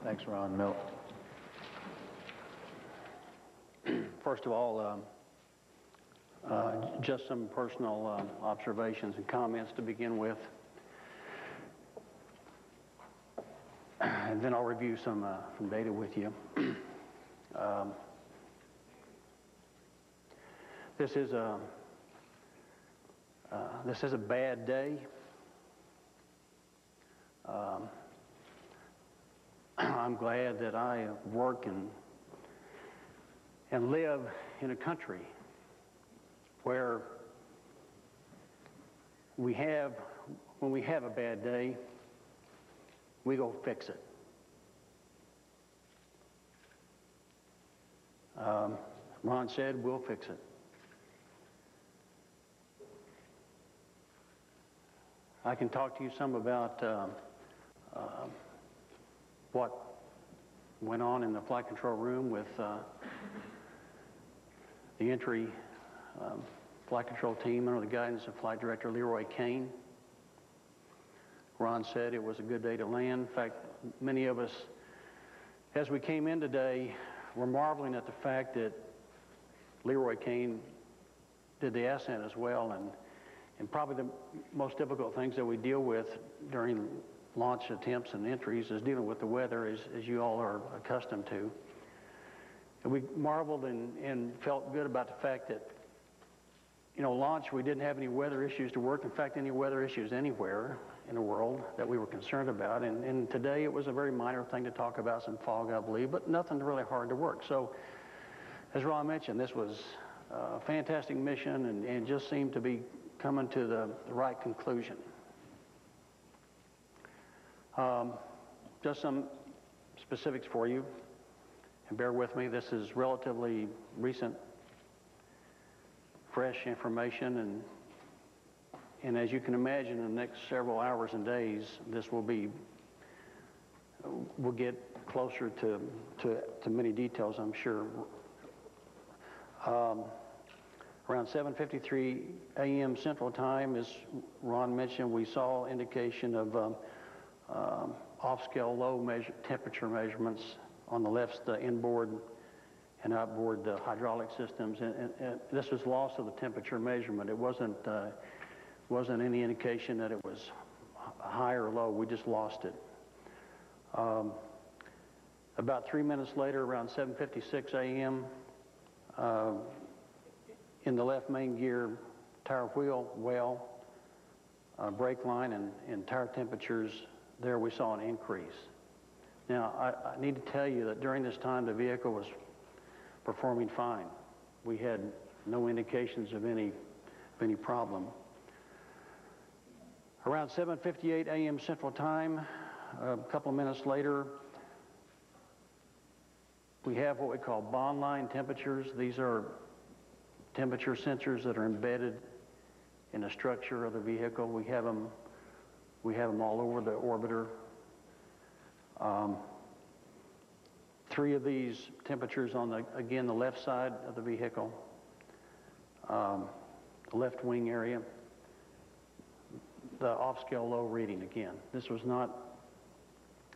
Thanks, Ron. Milt. First of all, just some personal observations and comments to begin with. And then I'll review some data with you. This is a bad day. I'm glad that I work and live in a country where when we have a bad day, we go fix it. Ron said, we'll fix it. I can talk to you some about what went on in the flight control room with the entry flight control team under the guidance of Flight Director Leroy Kane. Ron said it was a good day to land. In fact, many of us, as we came in today, were marveling at the fact that Leroy Kane did the ascent as well, and probably the most difficult things that we deal with during launch attempts and entries is dealing with the weather, as you all are accustomed to. And we marveled and felt good about the fact that, launch, we didn't have any weather issues to work. In fact, any weather issues anywhere in the world that we were concerned about. And today it was a very minor thing to talk about, some fog, I believe, but nothing really hard to work. So, as Ron mentioned, this was a fantastic mission and just seemed to be coming to the right conclusion. Just some specifics for you, and bear with me, this is relatively recent, fresh information, and as you can imagine, in the next several hours and days, this will get closer to many details, I'm sure. Around 7:53 a.m. Central Time, as Ron mentioned, we saw indication of off-scale low temperature measurements on the left, the inboard and outboard hydraulic systems, and this was loss of the temperature measurement. It wasn't any indication that it was high or low. We just lost it. About 3 minutes later, around 7:56 a.m., in the left main gear, tire wheel well, brake line and tire temperatures, there we saw an increase. Now, I need to tell you that during this time, the vehicle was performing fine. We had no indications of any problem. Around 7:58 a.m. Central Time, a couple of minutes later, we have what we call bond line temperatures. These are temperature sensors that are embedded in the structure of the vehicle. We have them all over the orbiter. 3 of these temperatures on the left side of the vehicle, the left wing area. The off-scale low reading again. This was not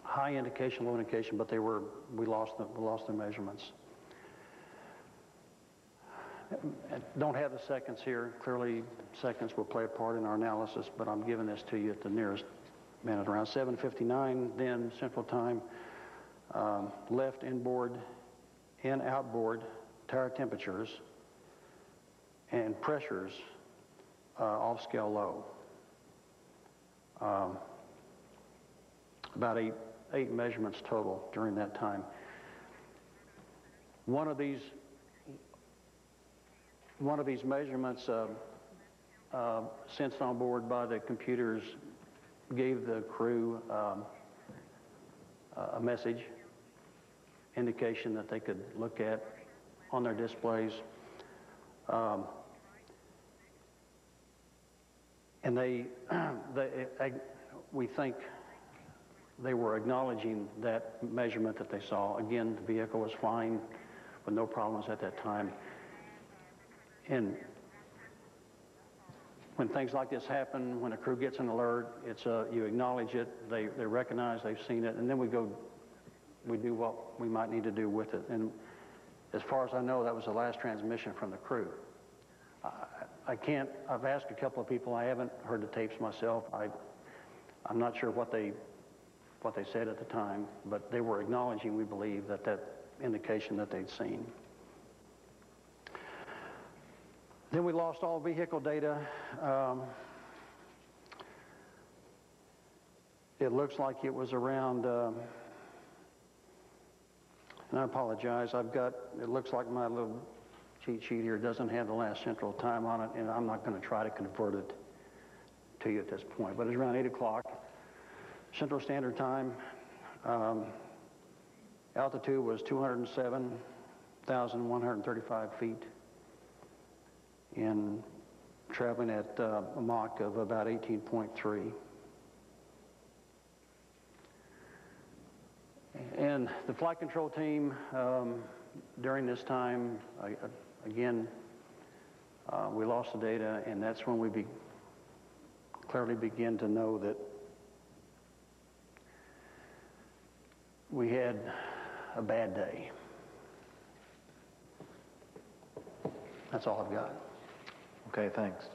high indication, low indication, but we lost the measurements. I don't have the seconds here. Clearly, seconds will play a part in our analysis, but I'm giving this to you at the nearest minute. Around 7:59, then Central Time, left inboard and outboard tire temperatures and pressures off-scale low. About eight measurements total during that time. One of these measurements sensed on board by the computers gave the crew a message, indication that they could look at on their displays. And we think they were acknowledging that measurement that they saw. Again, the vehicle was flying with no problems at that time. And when things like this happen, when a crew gets an alert, you acknowledge it, they recognize they've seen it, and then we go we do what we might need to do with it. And as far as I know, that was the last transmission from the crew. I can't, I've asked a couple of people, I haven't heard the tapes myself. I'm not sure what they said at the time, but they were acknowledging, we believe, that indication that they'd seen. Then we lost all vehicle data. It looks like it was around, and I apologize, it looks like my little cheat sheet here doesn't have the last central time on it, and I'm not going to try to convert it to you at this point, but it's around 8 o'clock Central Standard Time. Altitude was 207,135 feet, and traveling at a Mach of about 18.3. And the flight control team, during this time, again, we lost the data, and that's when we clearly begin to know that we had a bad day. That's all I've got. Okay, thanks.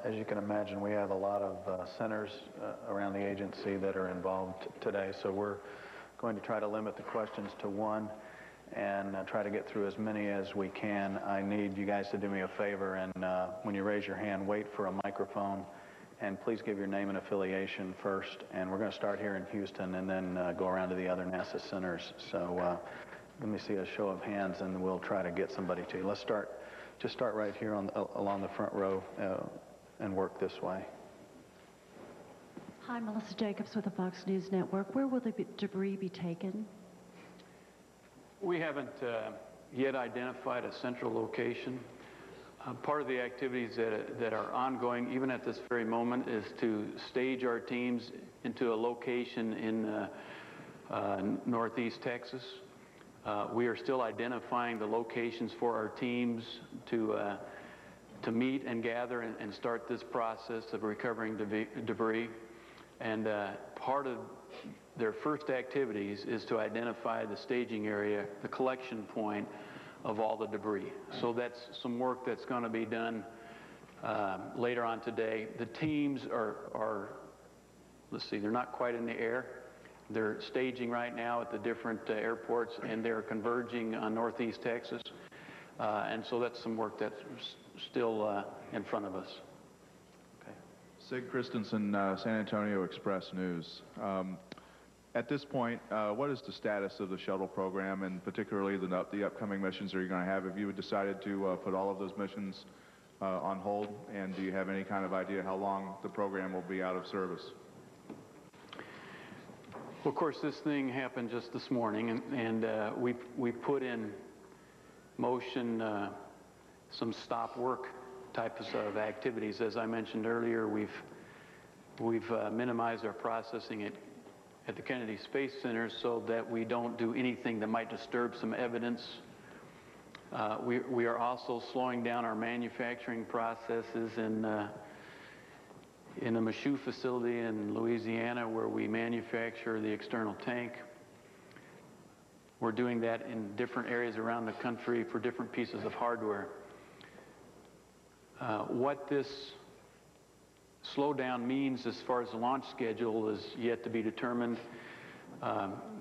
As you can imagine, we have a lot of centers around the agency that are involved today, so we're going to try to limit the questions to one and try to get through as many as we can. I need you guys to do me a favor, and when you raise your hand, wait for a microphone, and please give your name and affiliation first. And we're going to start here in Houston and then go around to the other NASA centers. So let me see a show of hands, and we'll try to get somebody to you. Let's just start right here along the front row and work this way. Hi, Melissa Jacobs with the Fox News Network. Where will the debris be taken? We haven't yet identified a central location. Part of the activities that are ongoing, even at this very moment, is to stage our teams into a location in northeast Texas. We are still identifying the locations for our teams to meet and gather and start this process of recovering debris. And part of their first activities is to identify the staging area, the collection point of all the debris. So that's some work that's going to be done later on today. The teams are, let's see, they're not quite in the air. They're staging right now at the different airports, and they're converging on northeast Texas. And so that's some work that's still in front of us. Sig Christensen, San Antonio Express News. At this point, what is the status of the shuttle program, and particularly the upcoming missions that you're going to have? Have you decided to put all of those missions on hold, and do you have any kind of idea how long the program will be out of service? Well, of course, this thing happened just this morning, and we put in motion some stop work types of activities. As I mentioned earlier, we've minimized our processing at the Kennedy Space Center so that we don't do anything that might disturb some evidence. We are also slowing down our manufacturing processes in a McCool facility in Louisiana where we manufacture the external tank. We're doing that in different areas around the country for different pieces of hardware. What this slowdown means as far as the launch schedule is yet to be determined.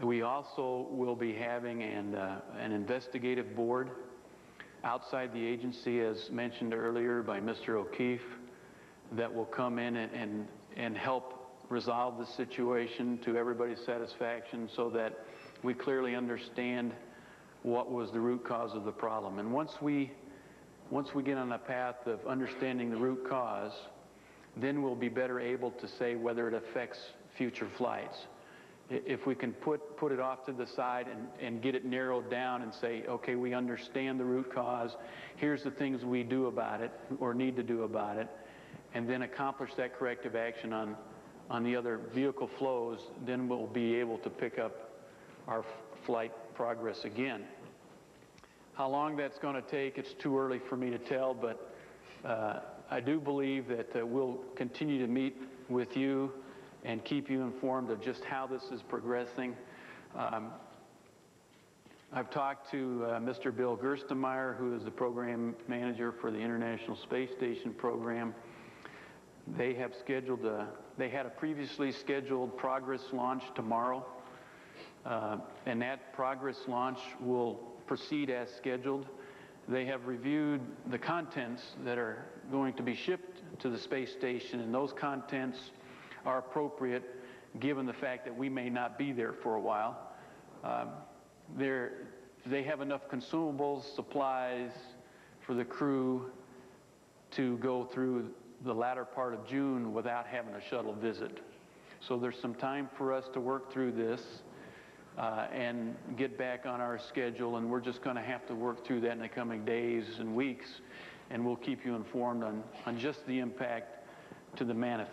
We also will be having an investigative board outside the agency, as mentioned earlier by Mr. O'Keefe, that will come in and help resolve the situation to everybody's satisfaction so that we clearly understand what was the root cause of the problem. And once we get on a path of understanding the root cause, then we'll be better able to say whether it affects future flights. If we can put it off to the side and get it narrowed down and say, okay, we understand the root cause, here's the things we do about it or need to do about it, and then accomplish that corrective action on the other vehicle flows, then we'll be able to pick up our flight progress again. How long that's going to take, it's too early for me to tell, but I do believe that we'll continue to meet with you and keep you informed of just how this is progressing. I've talked to Mr. Bill Gerstenmaier, who is the program manager for the International Space Station program. They have scheduled they had a previously scheduled Progress launch tomorrow, and that Progress launch will proceed as scheduled. They have reviewed the contents that are going to be shipped to the space station, and those contents are appropriate given the fact that we may not be there for a while. They have enough consumables, supplies for the crew to go through the latter part of June without having a shuttle visit. So there's some time for us to work through this and get back on our schedule, and we're just going to have to work through that in the coming days and weeks, and we'll keep you informed on just the impact to the manifest.